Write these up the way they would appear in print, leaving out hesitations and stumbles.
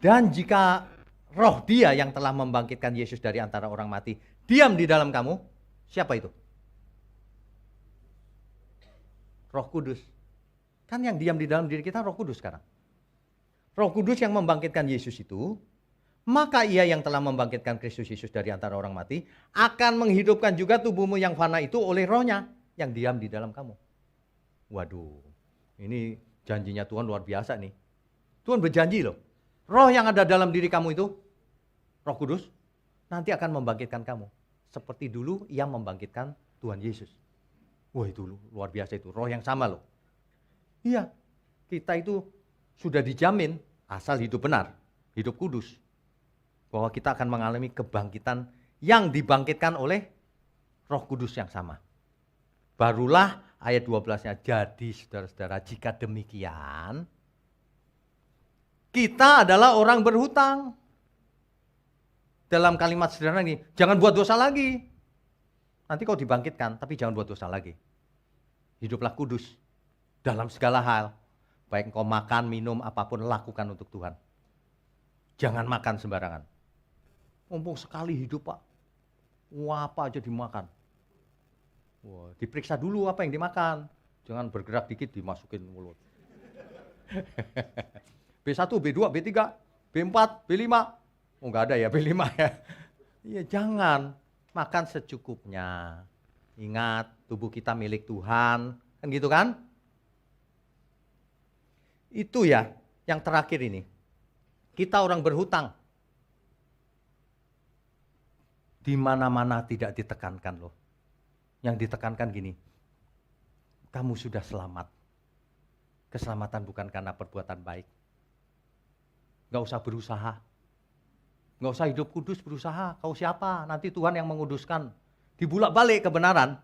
Dan jika roh Dia yang telah membangkitkan Yesus dari antara orang mati diam di dalam kamu, siapa itu? Roh Kudus. Kan yang diam di dalam diri kita Roh Kudus sekarang. Roh Kudus yang membangkitkan Yesus itu, maka Ia yang telah membangkitkan Kristus Yesus dari antara orang mati akan menghidupkan juga tubuhmu yang fana itu oleh Roh-Nya yang diam di dalam kamu. Waduh, ini janjinya Tuhan luar biasa nih. Tuhan berjanji loh, roh yang ada dalam diri kamu itu, Roh Kudus, nanti akan membangkitkan kamu. Seperti dulu Ia membangkitkan Tuhan Yesus. Wah itu luar biasa itu, roh yang sama loh. Iya, kita itu sudah dijamin asal hidup benar, hidup kudus. Bahwa kita akan mengalami kebangkitan yang dibangkitkan oleh Roh Kudus yang sama. Barulah ayat 12-nya, jadi saudara-saudara jika demikian, kita adalah orang berhutang. Dalam kalimat sederhana ini, jangan buat dosa lagi. Nanti kau dibangkitkan, tapi jangan buat dosa lagi. Hiduplah kudus dalam segala hal. Baik engkau makan, minum, apapun lakukan untuk Tuhan. Jangan makan sembarangan. Mumpung sekali hidup Pak, wah apa aja dimakan. Wah, diperiksa dulu apa yang dimakan. Jangan bergerak dikit dimasukin mulut. B1, B2, B3, B4, B5. Oh enggak ada ya B5 ya. Iya jangan, makan secukupnya. Ingat, tubuh kita milik Tuhan. Kan gitu kan? Itu ya, yang terakhir ini. Kita orang berhutang. Di mana-mana tidak ditekankan loh. Yang ditekankan gini, kamu sudah selamat. Keselamatan bukan karena perbuatan baik. Gak usah berusaha. Gak usah hidup kudus berusaha. Kau siapa? Nanti Tuhan yang menguduskan. Dibulak-balik kebenaran.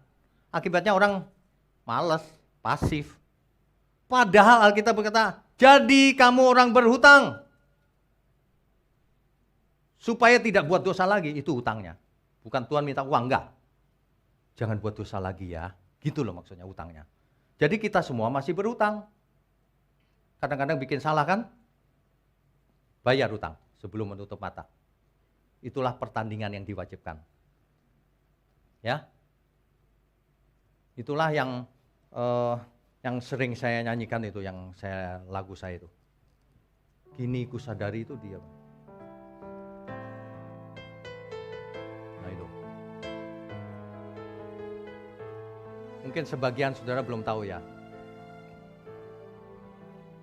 Akibatnya orang malas, pasif. Padahal Alkitab berkata, jadi kamu orang berhutang. Supaya tidak buat dosa lagi, itu hutangnya. Bukan Tuhan minta uang, enggak. Jangan buat dosa lagi ya. Gitu loh maksudnya hutangnya. Jadi kita semua masih berhutang. Kadang-kadang bikin salah kan? Bayar hutang sebelum menutup mata. Itulah pertandingan yang diwajibkan. Ya. Itulah yang sering saya nyanyikan itu, yang lagu saya itu. Kini ku sadari itu dia. Nah itu. Mungkin sebagian saudara belum tahu ya.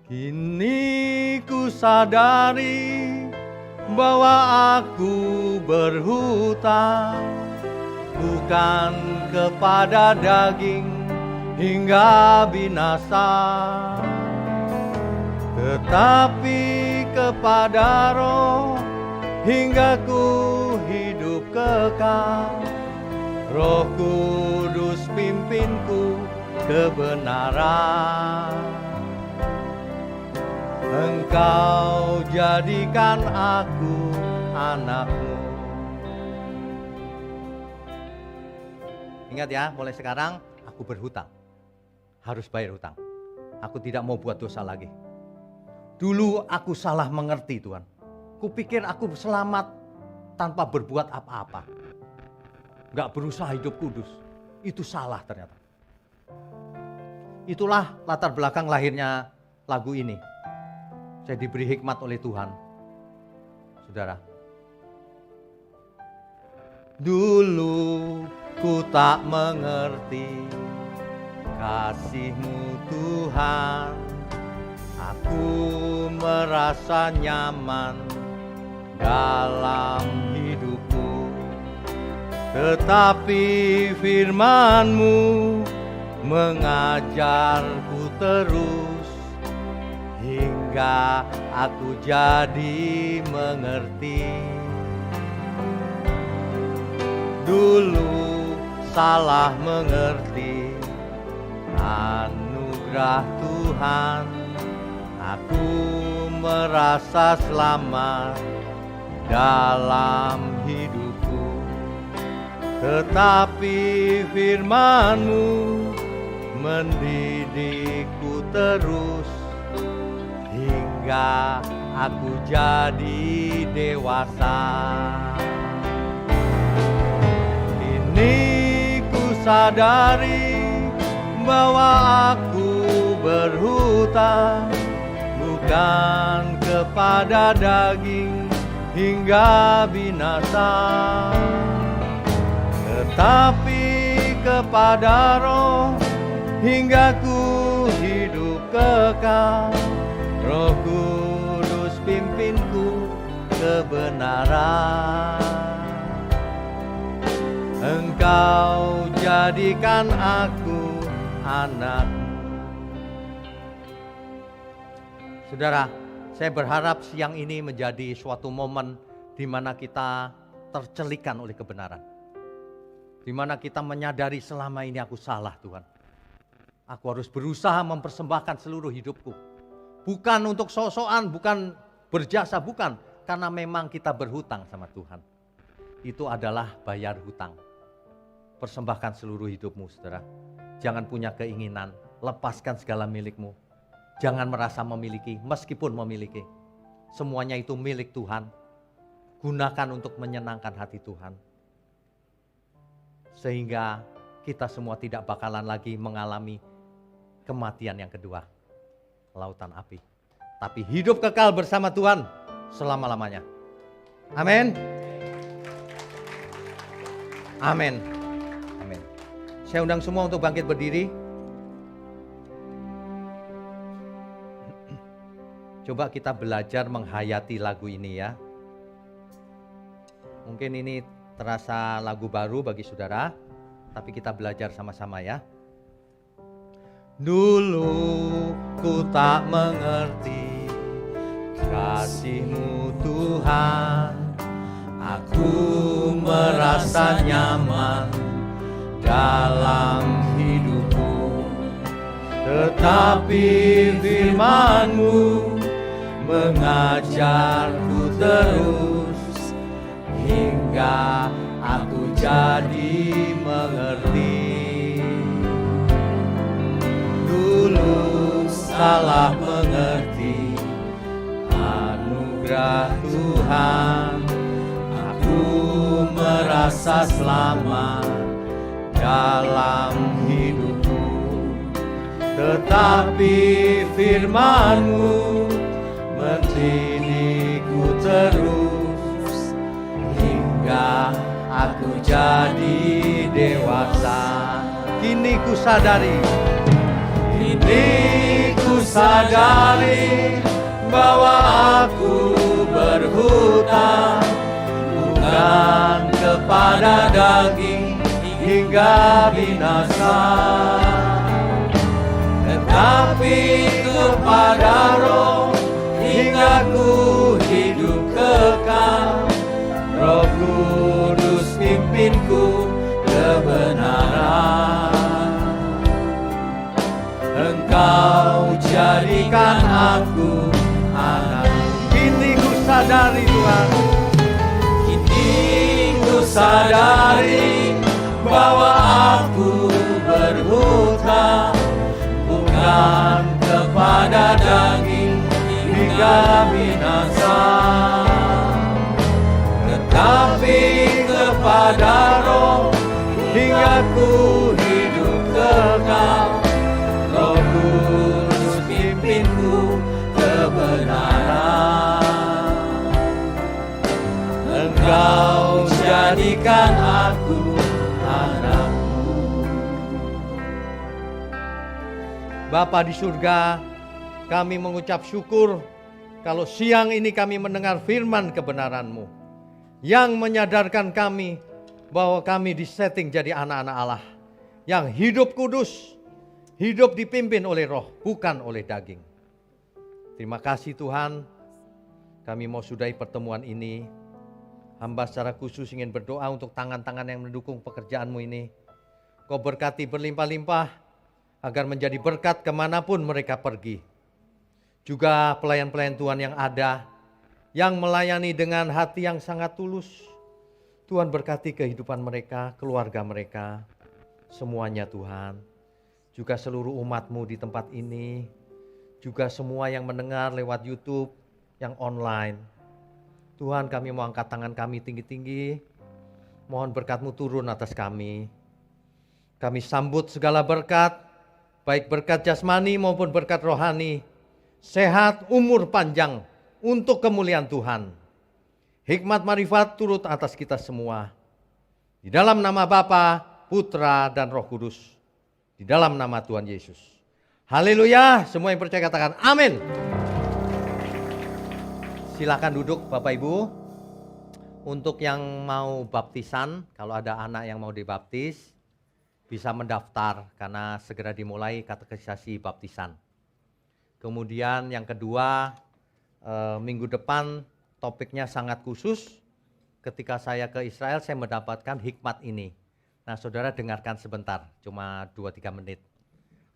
Kini ku sadari bahwa aku berhutang bukan kepada daging hingga binasa, tetapi kepada Roh hingga ku hidup kekal. Roh Kudus pimpinku kebenaran. Engkau jadikan aku anakmu. Ingat ya, mulai sekarang aku berhutang. Harus bayar hutang. Aku tidak mau buat dosa lagi. Dulu aku salah mengerti Tuhan. Kupikir aku selamat tanpa berbuat apa-apa. Gak berusaha hidup kudus. Itu salah ternyata. Itulah latar belakang lahirnya lagu ini. Saya diberi hikmat oleh Tuhan. Saudara. Dulu ku tak mengerti kasih-Mu Tuhan. Aku merasa nyaman dalam hidupku. Tetapi firman-Mu mengajarku terus. Hingga aku jadi mengerti. Dulu salah mengerti anugerah Tuhan. Aku merasa selamat dalam hidupku. Tetapi firman-Mu mendidikku terus. Hingga aku jadi dewasa. Kini ku sadari bahwa aku berhutang bukan kepada daging hingga binasa, tetapi kepada Roh hingga ku hidup kekal. Roh Kudus pimpinku kebenaran. Engkau jadikan aku anak. Saudara, saya berharap siang ini menjadi suatu momen di mana kita tercelikan oleh kebenaran. Di mana kita menyadari selama ini aku salah, Tuhan. Aku harus berusaha mempersembahkan seluruh hidupku. Bukan untuk sok-sokan, bukan berjasa, bukan. Karena memang kita berhutang sama Tuhan. Itu adalah bayar hutang. Persembahkan seluruh hidupmu, saudara. Jangan punya keinginan, lepaskan segala milikmu. Jangan merasa memiliki, meskipun memiliki. Semuanya itu milik Tuhan. Gunakan untuk menyenangkan hati Tuhan. Sehingga kita semua tidak bakalan lagi mengalami kematian yang kedua. Lautan api. Tapi hidup kekal bersama Tuhan selama-lamanya. Amin. Amin. Amin. Saya undang semua untuk bangkit berdiri. Coba kita belajar menghayati lagu ini ya. Mungkin ini terasa lagu baru bagi saudara, tapi kita belajar sama-sama ya. Dulu ku tak mengerti kasih-Mu Tuhan, aku merasa nyaman dalam hidupku, tetapi firman-Mu mengajarku terus hingga aku jadi mengerti. Dulu salah mengerti anugerah Tuhan, aku merasa selamat dalam hidupku, tetapi firman-Mu mendidikku terus hingga aku jadi dewasa. Kini ku sadari bahwa aku berhutang bukan kepada daging hingga binasa, tetapi kepada Roh hingga ku hidup kekal. Roh Kudus pimpinku kebenaran. Engkau jadikan aku anak. Kini ku sadari Tuhan, kini ku sadari bahwa aku berhutang bukan kepada daging hingga binasa, tetapi kepada Roh hingga ku hidup kekal. Roh Kudus pimpinku kebenaran. Engkau jadikan aku anakmu. Bapa di surga, kami mengucap syukur kalau siang ini kami mendengar firman kebenaran-Mu yang menyadarkan kami bahwa kami disetting jadi anak-anak Allah yang hidup kudus, hidup dipimpin oleh Roh, bukan oleh daging. Terima kasih Tuhan, kami mau sudahi pertemuan ini. Hamba secara khusus ingin berdoa untuk tangan-tangan yang mendukung pekerjaan-Mu ini. Kau berkati berlimpah-limpah, agar menjadi berkat kemanapun mereka pergi. Juga pelayan-pelayan Tuhan yang ada, yang melayani dengan hati yang sangat tulus. Tuhan berkati kehidupan mereka, keluarga mereka, semuanya Tuhan. Juga seluruh umat-Mu di tempat ini, juga semua yang mendengar lewat YouTube, yang online. Tuhan, kami mau angkat tangan kami tinggi-tinggi. Mohon berkat-Mu turun atas kami. Kami sambut segala berkat, baik berkat jasmani maupun berkat rohani. Sehat, umur panjang untuk kemuliaan Tuhan. Hikmat marifat turut atas kita semua. Di dalam nama Bapa, Putra, dan Roh Kudus. Di dalam nama Tuhan Yesus. Haleluya, semua yang percaya katakan amin. Silakan duduk Bapak Ibu. Untuk yang mau baptisan, kalau ada anak yang mau dibaptis, bisa mendaftar karena segera dimulai katekisasi baptisan. Kemudian yang kedua, minggu depan topiknya sangat khusus. Ketika saya ke Israel, saya mendapatkan hikmat ini. Nah, saudara dengarkan sebentar, cuma 2-3 menit.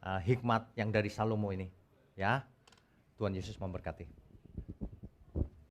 Hikmat yang dari Salomo ini. Ya, Tuhan Yesus memberkati.